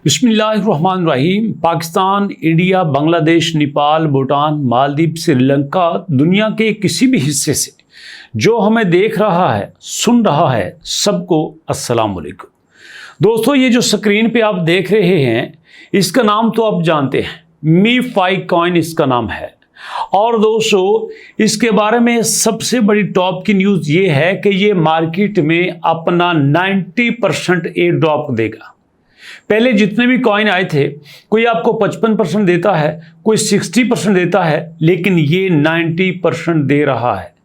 बिस्मिल्लाहिर्रहमानिर्रहीम। पाकिस्तान, इंडिया, बांग्लादेश, नेपाल, भूटान, मालदीव, श्रीलंका, दुनिया के किसी भी हिस्से से जो हमें देख रहा है, सुन रहा है, सबको अस्सलाम वालेकुम। दोस्तों, ये जो स्क्रीन पे आप देख रहे हैं, इसका नाम तो आप जानते हैं, मीफाई कॉइन इसका नाम है। और दोस्तों, इसके बारे में सबसे बड़ी टॉप की न्यूज़ ये है कि ये मार्केट में अपना 90% एयर ड्रॉप देगा। पहले जितने भी कॉइन आए थे, कोई आपको 55% देता है, कोई 60% देता है, लेकिन ये 90% दे रहा है।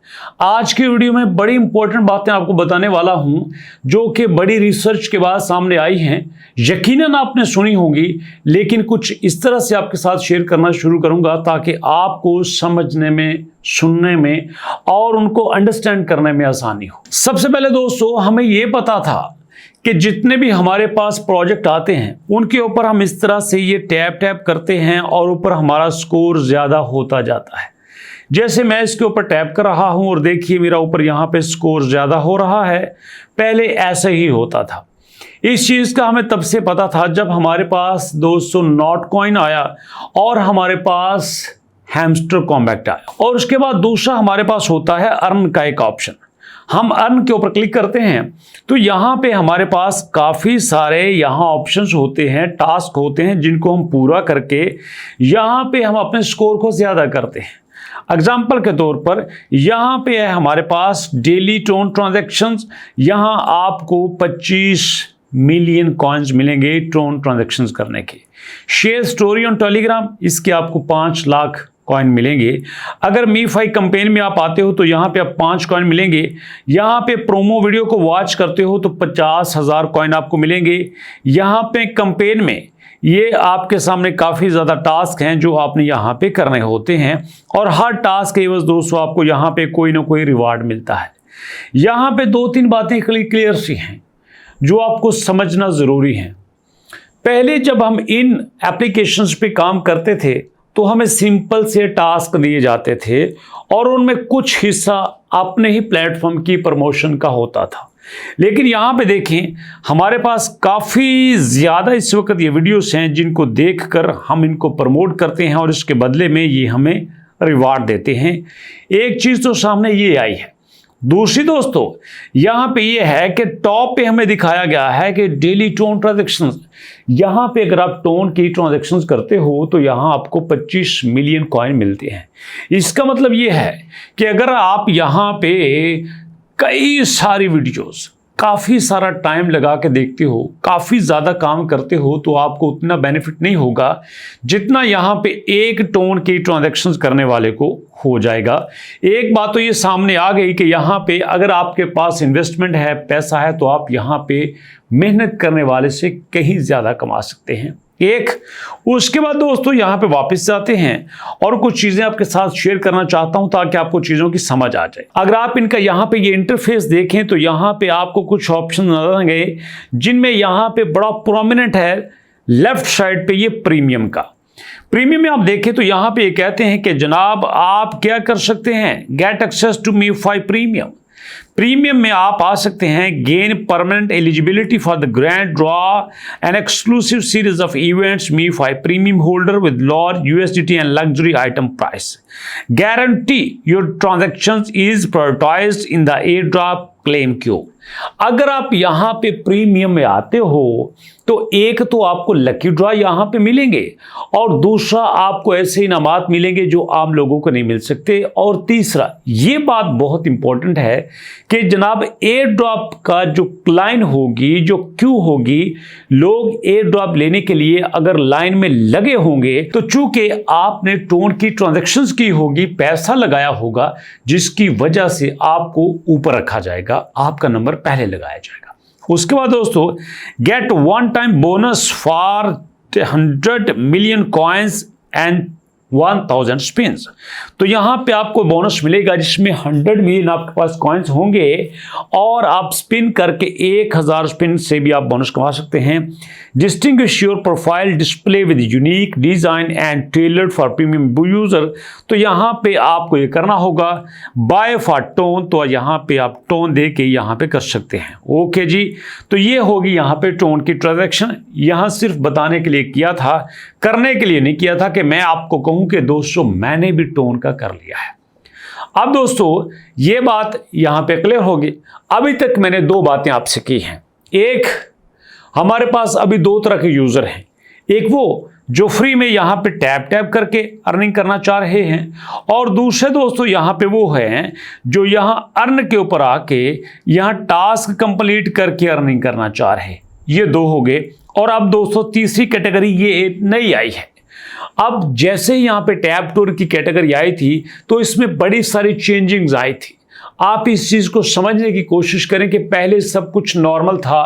आज की वीडियो में बड़ी इंपॉर्टेंट बातें आपको बताने वाला हूं, जो कि बड़ी रिसर्च के बाद सामने आई हैं। यकीनन आपने सुनी होंगी, लेकिन कुछ इस तरह से आपके साथ शेयर करना शुरू करूंगा ताकि आपको समझने में, सुनने में और उनको अंडरस्टैंड करने में आसानी हो। सबसे पहले दोस्तों, हमें ये पता था कि जितने भी हमारे पास प्रोजेक्ट आते हैं, उनके ऊपर हम इस तरह से ये टैप टैप करते हैं और ऊपर हमारा स्कोर ज़्यादा होता जाता है। जैसे मैं इसके ऊपर टैप कर रहा हूं और देखिए मेरा ऊपर यहाँ पे स्कोर ज़्यादा हो रहा है। पहले ऐसे ही होता था। इस चीज़ का हमें तब से पता था जब हमारे पास दोस्तों नॉट कॉइन आया और हमारे पास हैमस्टर कॉम्पैक्ट आया। और उसके बाद दूसरा हमारे पास होता है अर्न का एक ऑप्शन। हम अर्न के ऊपर क्लिक करते हैं तो यहाँ पे हमारे पास काफ़ी सारे यहाँ ऑप्शंस होते हैं, टास्क होते हैं, जिनको हम पूरा करके यहाँ पे हम अपने स्कोर को ज़्यादा करते हैं। एग्जाम्पल के तौर पर यहाँ पे है हमारे पास डेली टोन ट्रांजैक्शंस। यहाँ आपको 25 मिलियन कॉइन्स मिलेंगे टोन ट्रांजैक्शंस करने के। शेयर स्टोरी ऑन टेलीग्राम, इसके आपको 5 लाख कॉइन मिलेंगे। अगर मीफाई कैंपेन में आप आते हो तो यहाँ पे आप 5 कॉइन मिलेंगे। यहाँ पे प्रोमो वीडियो को वॉच करते हो तो 50,000 कॉइन आपको मिलेंगे। यहाँ पे कैंपेन में ये आपके सामने काफ़ी ज़्यादा टास्क हैं जो आपने यहाँ पे करने होते हैं, और हर टास्क के एवज दोस्तों आपको यहाँ पे कोई ना कोई रिवार्ड मिलता है। यहाँ पे 2-3 बातें क्लियर सी हैं जो आपको समझना ज़रूरी हैं। पहले जब हम इन एप्लीकेशंस पे काम करते थे तो हमें सिंपल से टास्क दिए जाते थे और उनमें कुछ हिस्सा अपने ही प्लेटफॉर्म की प्रमोशन का होता था। लेकिन यहाँ पे देखें, हमारे पास काफ़ी ज़्यादा इस वक्त ये वीडियोस हैं जिनको देखकर हम इनको प्रमोट करते हैं और इसके बदले में ये हमें रिवार्ड देते हैं। एक चीज़ तो सामने ये आई है। दूसरी दोस्तों, यहाँ पे ये है कि टॉप पे हमें दिखाया गया है कि डेली टोन ट्रांजैक्शंस। यहाँ पे अगर आप टोन की ट्रांजैक्शंस करते हो तो यहाँ आपको 25 मिलियन कॉइन मिलते हैं। इसका मतलब ये है कि अगर आप यहाँ पे कई सारी वीडियोस, काफ़ी सारा टाइम लगा के देखते हो, काफ़ी ज़्यादा काम करते हो, तो आपको उतना बेनिफिट नहीं होगा जितना यहाँ पे एक टोन की ट्रांजैक्शंस करने वाले को हो जाएगा। एक बात तो ये सामने आ गई कि यहाँ पे अगर आपके पास इन्वेस्टमेंट है, पैसा है, तो आप यहाँ पे मेहनत करने वाले से कहीं ज़्यादा कमा सकते हैं। उसके बाद दोस्तों यहाँ पे वापस जाते हैं और कुछ चीज़ें आपके साथ शेयर करना चाहता हूं ताकि आपको चीज़ों की समझ आ जाए। अगर आप इनका यहाँ पे ये इंटरफेस देखें तो यहाँ पे आपको कुछ ऑप्शन नजर आएंगे, जिनमें यहाँ पे बड़ा प्रोमिनेंट है लेफ्ट साइड पे ये प्रीमियम का। प्रीमियम में आप देखें तो यहाँ पे ये कहते हैं कि जनाब आप क्या कर सकते हैं, get access to Mefai premium. Premium में आप आ सकते हैं, gain permanent eligibility for the grand draw an exclusive series of events, Mefai premium holder with lower USDT and luxury item price, guarantee your transactions is prioritized in the air drop claim queue. अगर आप यहाँ पे premium में आते हो तो एक तो आपको लकी ड्रॉ यहाँ पे मिलेंगे और दूसरा आपको ऐसे इनामात मिलेंगे जो आम लोगों को नहीं मिल सकते। और तीसरा, ये बात बहुत इंपॉर्टेंट है कि जनाब एयर ड्रॉप का जो लाइन होगी, जो क्यू होगी, लोग एयर ड्रॉप लेने के लिए अगर लाइन में लगे होंगे तो चूंकि आपने टोन की ट्रांजैक्शंस की होगी, पैसा लगाया होगा, जिसकी वजह से आपको ऊपर रखा जाएगा, आपका नंबर पहले लगाया जाएगा। उसके बाद दोस्तों, get one time bonus for 100 million coins and 1000 spins. तो यहाँ पे आपको बोनस मिलेगा जिसमें 100 मिलियन आपके पास कॉइन्स होंगे और आप स्पिन करके 1000 स्पिन से भी आप बोनस कमा सकते हैं। Distinguish your profile display with unique design and tailored for premium user. तो यहाँ पे आपको ये करना होगा बाय फॉर टोन, तो यहाँ पे आप टोन दे के यहाँ पे कर सकते हैं। ओके जी, तो ये होगी यहाँ पे टोन की ट्रांजैक्शन। यहाँ सिर्फ बताने के लिए किया था, करने के लिए नहीं किया था कि मैं आपको कहूं कि दोस्तों मैंने भी टोन का कर लिया है। अब दोस्तों ये बात यहां पे क्लियर होगी। अभी तक मैंने दो बातें आपसे की हैं। एक, हमारे पास अभी दो तरह के यूजर हैं, एक वो जो फ्री में यहां पे टैप टैप करके अर्निंग करना चाह रहे हैं, और दूसरे दोस्तों यहां पे वो हैं जो यहां अर्न के ऊपर आके यहां टास्क कंप्लीट करके अर्निंग करना चाह रहे हैं। ये दो हो गए। और अब दोस्तों तीसरी कैटेगरी ये नई आई है। अब जैसे यहाँ पे टैप टूर की कैटेगरी आई थी तो इसमें बड़ी सारी चेंजिंग्स आई थी। आप इस चीज को समझने की कोशिश करें कि पहले सब कुछ नॉर्मल था,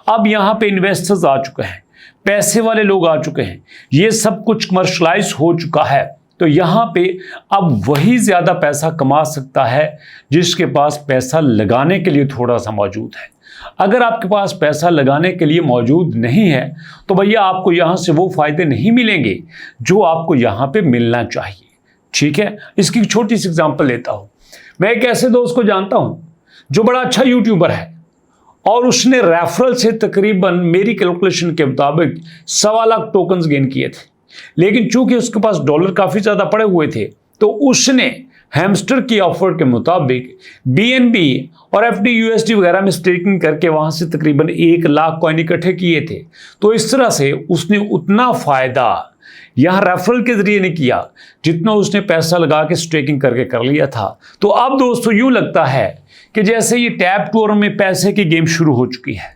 अब यहाँ पे इन्वेस्टर्स आ चुके हैं, पैसे वाले लोग आ चुके हैं, ये सब कुछ कमर्शलाइज हो चुका है। तो यहाँ पे अब वही ज्यादा पैसा कमा सकता है जिसके पास पैसा लगाने के लिए थोड़ा सा मौजूद है। अगर आपके पास पैसा लगाने के लिए मौजूद नहीं है तो भैया आपको यहां से वो फायदे नहीं मिलेंगे जो आपको यहां पे मिलना चाहिए। ठीक है, इसकी छोटी सी एग्जांपल लेता हूं। मैं एक ऐसे दोस्त को जानता हूं जो बड़ा अच्छा यूट्यूबर है और उसने रेफरल से तकरीबन मेरी कैलकुलेशन के मुताबिक 1.25 लाख टोकन्स गेन किए थे। लेकिन चूंकि उसके पास डॉलर काफी ज्यादा पड़े हुए थे तो उसने हैमस्टर की ऑफर के मुताबिक BNB और FDUSD वगैरह में स्टेकिंग करके वहां से तकरीबन 1 लाख कॉइन इकट्ठे किए थे। तो इस तरह से उसने उतना फायदा यहां रेफरल के जरिए नहीं किया जितना उसने पैसा लगा के स्टेकिंग करके कर लिया था। तो अब दोस्तों यूं लगता है कि जैसे ये टैप टूर में पैसे की गेम शुरू हो चुकी है।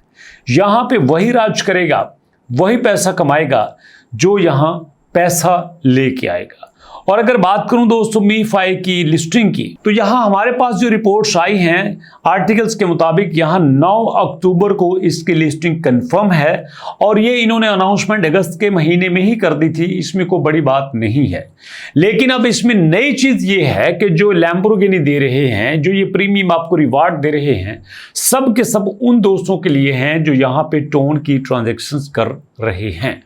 यहां पे वही राज करेगा, वही पैसा कमाएगा जो यहां पैसा लेके आएगा। और अगर बात करूं दोस्तों MiFi की लिस्टिंग की, तो यहां हमारे पास जो रिपोर्ट्स आई हैं आर्टिकल्स के मुताबिक यहां 9 अक्टूबर को इसकी लिस्टिंग कंफर्म है और ये इन्होंने अनाउंसमेंट अगस्त के महीने में ही कर दी थी, इसमें कोई बड़ी बात नहीं है। लेकिन अब इसमें नई चीज ये है कि जो लैम्बोर्गिनी दे रहे हैं, जो ये प्रीमियम आपको रिवार्ड दे रहे हैं, सब के सब उन दोस्तों के लिए हैं जो यहां पे टोन की ट्रांजेक्शन्स कर रहे हैं।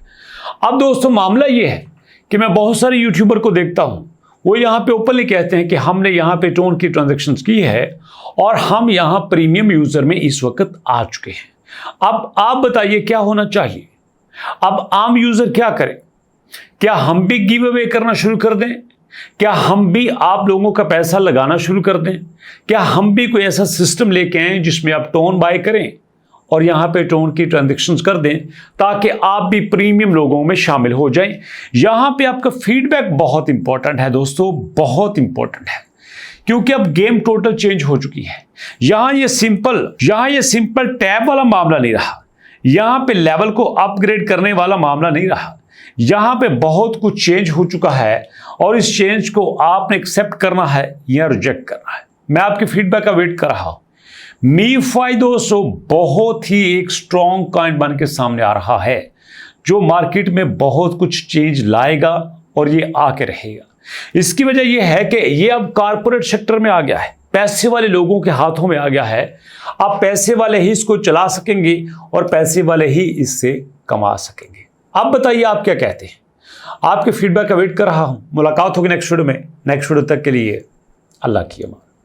अब दोस्तों मामला ये है कि मैं बहुत सारे यूट्यूबर को देखता हूं, वो यहां पे ओपनली कहते हैं कि हमने यहां पे टोन की ट्रांजैक्शंस की है और हम यहां प्रीमियम यूजर में इस वक्त आ चुके हैं। अब आप बताइए क्या होना चाहिए? अब आम यूजर क्या करें? क्या हम भी गिव अवे करना शुरू कर दें? क्या हम भी आप लोगों का पैसा लगाना शुरू कर दें? क्या हम भी कोई ऐसा सिस्टम लेके आए जिसमें आप टोन बाय करें और यहां पे टोन की ट्रांजैक्शंस कर दें ताकि आप भी प्रीमियम लोगों में शामिल हो जाएं? यहां पे आपका फीडबैक बहुत इंपॉर्टेंट है दोस्तों, बहुत इंपॉर्टेंट है, क्योंकि अब गेम टोटल चेंज हो चुकी है। यहां ये सिंपल टैब वाला मामला नहीं रहा, यहां पे लेवल को अपग्रेड करने वाला मामला नहीं रहा। यहां पे बहुत कुछ चेंज हो चुका है और इस चेंज को आपने एक्सेप्ट करना है या रिजेक्ट करना है। मैं आपके फीडबैक का वेट कर रहा हूं। MiFi दोस्तों बहुत ही एक स्ट्रॉन्ग कॉइन बन के सामने आ रहा है जो मार्केट में बहुत कुछ चेंज लाएगा और ये आके रहेगा। इसकी वजह यह है कि ये अब कारपोरेट सेक्टर में आ गया है, पैसे वाले लोगों के हाथों में आ गया है। अब पैसे वाले ही इसको चला सकेंगे और पैसे वाले ही इससे कमा सकेंगे। अब बताइए आप क्या कहते हैं? आपके फीडबैक का वेट कर रहा हूं। मुलाकात होगी नेक्स्ट वीडियो में। नेक्स्ट वीडियो तक के लिए अल्लाह की अमान।